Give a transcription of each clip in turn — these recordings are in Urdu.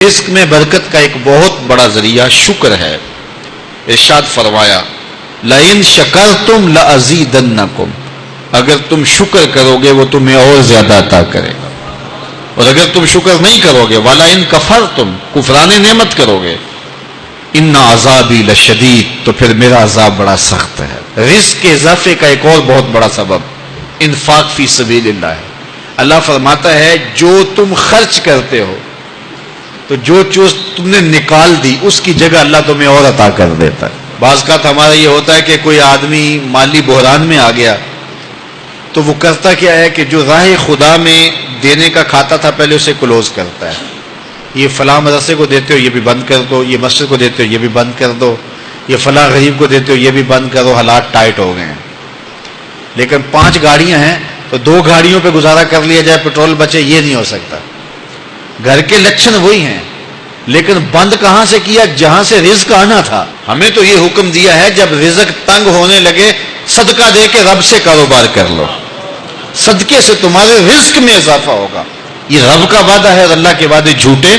رزق میں برکت کا ایک بہت بڑا ذریعہ شکر ہے. ارشاد فرمایا لئن شکرتم لازیدنکم، اگر تم شکر کرو گے وہ تمہیں اور زیادہ عطا کرے گا، اور اگر تم شکر نہیں کرو گے ولئن کفرتم، کفران نعمت کرو گے، ان عذابی لشدید، تو پھر میرا عذاب بڑا سخت ہے. رزق کے اضافے کا ایک اور بہت بڑا سبب انفاق فی سبیل اللہ ہے. اللہ فرماتا ہے جو تم خرچ کرتے ہو تو جو چیز تم نے نکال دی اس کی جگہ اللہ تمہیں اور عطا کر دیتا ہے. بعض کا ہمارا یہ ہوتا ہے کہ کوئی آدمی مالی بحران میں آ گیا تو وہ کرتا کیا ہے کہ جو راہ خدا میں دینے کا کھاتا تھا پہلے اسے کلوز کرتا ہے. یہ فلاں مدرسے کو دیتے ہو یہ بھی بند کر دو، یہ مسجد کو دیتے ہو یہ بھی بند کر دو، یہ فلاں غریب کو دیتے ہو یہ بھی بند کرو، حالات ٹائٹ ہو گئے ہیں. لیکن 5 گاڑیاں ہیں تو 2 گاڑیوں پہ گزارا کر لیا جائے، پیٹرول بچے، یہ نہیں ہو سکتا. گھر کے لچھن وہی ہیں لیکن بند کہاں سے کیا؟ جہاں سے رزق آنا تھا. ہمیں تو یہ حکم دیا ہے جب رزق تنگ ہونے لگے صدقہ دے کے رب سے کاروبار کر لو، صدقے سے تمہارے رزق میں اضافہ ہوگا. یہ رب کا وعدہ ہے اور اللہ کے وعدے جھوٹے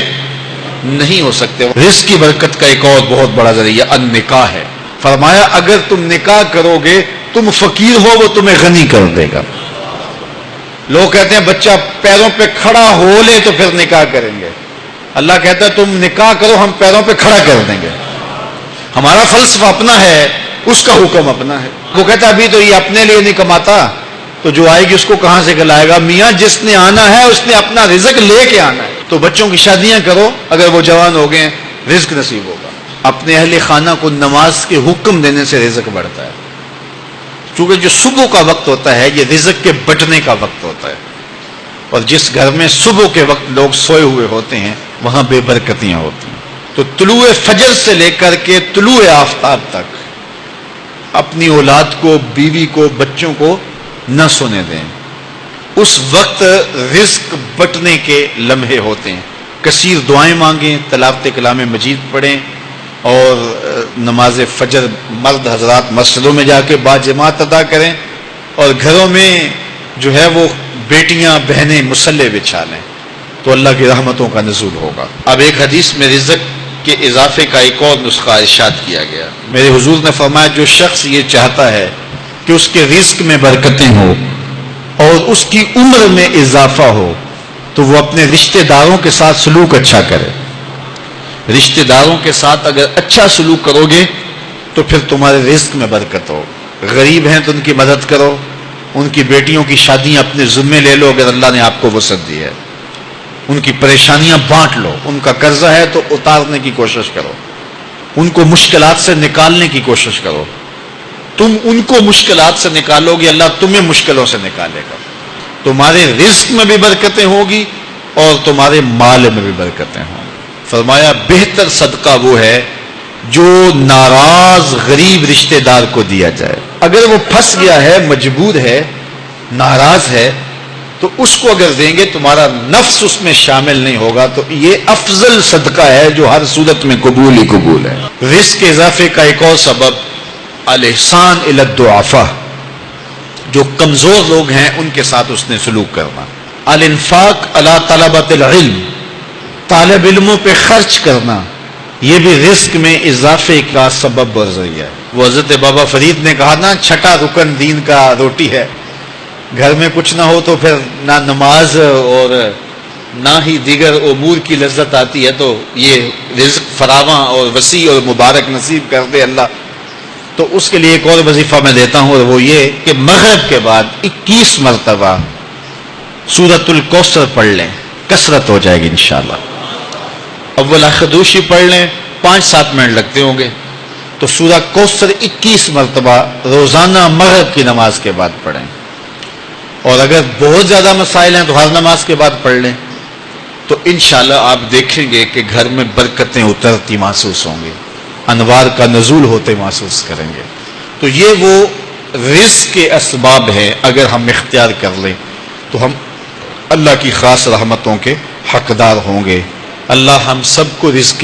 نہیں ہو سکتے. رزق کی برکت کا ایک اور بہت بڑا ذریعہ النکاح ہے. فرمایا اگر تم نکاح کرو گے تم فقیر ہو وہ تمہیں غنی کر دے گا. لوگ کہتے ہیں بچہ پیروں پہ کھڑا ہو لے تو پھر نکاح کریں گے. اللہ کہتا ہے تم نکاح کرو ہم پیروں پہ کھڑا کر دیں گے. ہمارا فلسفہ اپنا ہے، اس کا حکم اپنا ہے. وہ کہتا ہے ابھی تو یہ اپنے لیے نہیں کماتا تو جو آئے گی اس کو کہاں سے کھلائے گا؟ میاں جس نے آنا ہے اس نے اپنا رزق لے کے آنا ہے. تو بچوں کی شادیاں کرو، اگر وہ جوان ہو گئے رزق نصیب ہوگا. اپنے اہل خانہ کو نماز کے حکم دینے سے رزق بڑھتا ہے. چونکہ جو صبح کا وقت ہوتا ہے یہ رزق کے بٹنے کا وقت ہوتا ہے، اور جس گھر میں صبح کے وقت لوگ سوئے ہوئے ہوتے ہیں وہاں بے برکتیاں ہوتی ہیں. تو طلوع فجر سے لے کر کے طلوع آفتاب تک اپنی اولاد کو، بیوی کو، بچوں کو نہ سونے دیں. اس وقت رزق بٹنے کے لمحے ہوتے ہیں. کثیر دعائیں مانگیں، تلاوت کلام مجید پڑھیں، اور نماز فجر مرد حضرات مسجدوں میں جا کے باجماعت ادا کریں، اور گھروں میں جو ہے وہ بیٹیاں بہنیں مصلے بچھا لیں تو اللہ کی رحمتوں کا نزول ہوگا. اب ایک حدیث میں رزق کے اضافے کا ایک اور نسخہ ارشاد کیا گیا. میرے حضور نے فرمایا جو شخص یہ چاہتا ہے کہ اس کے رزق میں برکتیں ہوں اور اس کی عمر میں اضافہ ہو تو وہ اپنے رشتہ داروں کے ساتھ سلوک اچھا کرے. رشتہ داروں کے ساتھ اگر اچھا سلوک کرو گے تو پھر تمہارے رزق میں برکت ہو. غریب ہیں تو ان کی مدد کرو، ان کی بیٹیوں کی شادیاں اپنے ذمے لے لو اگر اللہ نے آپ کو وسعت دی ہے. ان کی پریشانیاں بانٹ لو، ان کا قرضہ ہے تو اتارنے کی کوشش کرو، ان کو مشکلات سے نکالنے کی کوشش کرو. تم ان کو مشکلات سے نکالو گے اللہ تمہیں مشکلوں سے نکالے گا. تمہارے رزق میں بھی برکتیں ہوگی اور تمہارے مال میں بھی برکتیں ہوں. فرمایا بہتر صدقہ وہ ہے جو ناراض غریب رشتہ دار کو دیا جائے. اگر وہ پھنس گیا ہے، مجبور ہے، ناراض ہے، تو اس کو اگر دیں گے تمہارا نفس اس میں شامل نہیں ہوگا. تو یہ افضل صدقہ ہے جو ہر صورت میں قبول ہی قبول ہے. رزق کے اضافے کا ایک اور سبب الاحسان الی الضعفاء، جو کمزور لوگ ہیں ان کے ساتھ اس نے سلوک کرنا. الانفاق علی طلبۃ العلم، طالب علموں پہ خرچ کرنا، یہ بھی رزق میں اضافے کا سبب اور ذریعہ ہے. وہ حضرت بابا فرید نے کہا نا 6واں رکن دین کا روٹی ہے. گھر میں کچھ نہ ہو تو پھر نہ نماز اور نہ ہی دیگر امور کی لذت آتی ہے. تو یہ رزق فراواں اور وسیع اور مبارک نصیب کر دے اللہ. تو اس کے لیے ایک اور وظیفہ میں دیتا ہوں اور وہ یہ کہ مغرب کے بعد 21 مرتبہ سورۃ الکوثر پڑھ لیں، کثرت ہو جائے گی انشاءاللہ. اول خدوشی پڑھ لیں، 5-7 منٹ لگتے ہوں گے. تو سورہ کوثر 21 مرتبہ روزانہ مغرب کی نماز کے بعد پڑھیں. اور اگر بہت زیادہ مسائل ہیں تو ہر نماز کے بعد پڑھ لیں. تو انشاءاللہ آپ دیکھیں گے کہ گھر میں برکتیں اترتی محسوس ہوں گی، انوار کا نزول ہوتے محسوس کریں گے. تو یہ وہ رزق کے اسباب ہیں، اگر ہم اختیار کر لیں تو ہم اللہ کی خاص رحمتوں کے حقدار ہوں گے. اللہ ہم سب کو رزق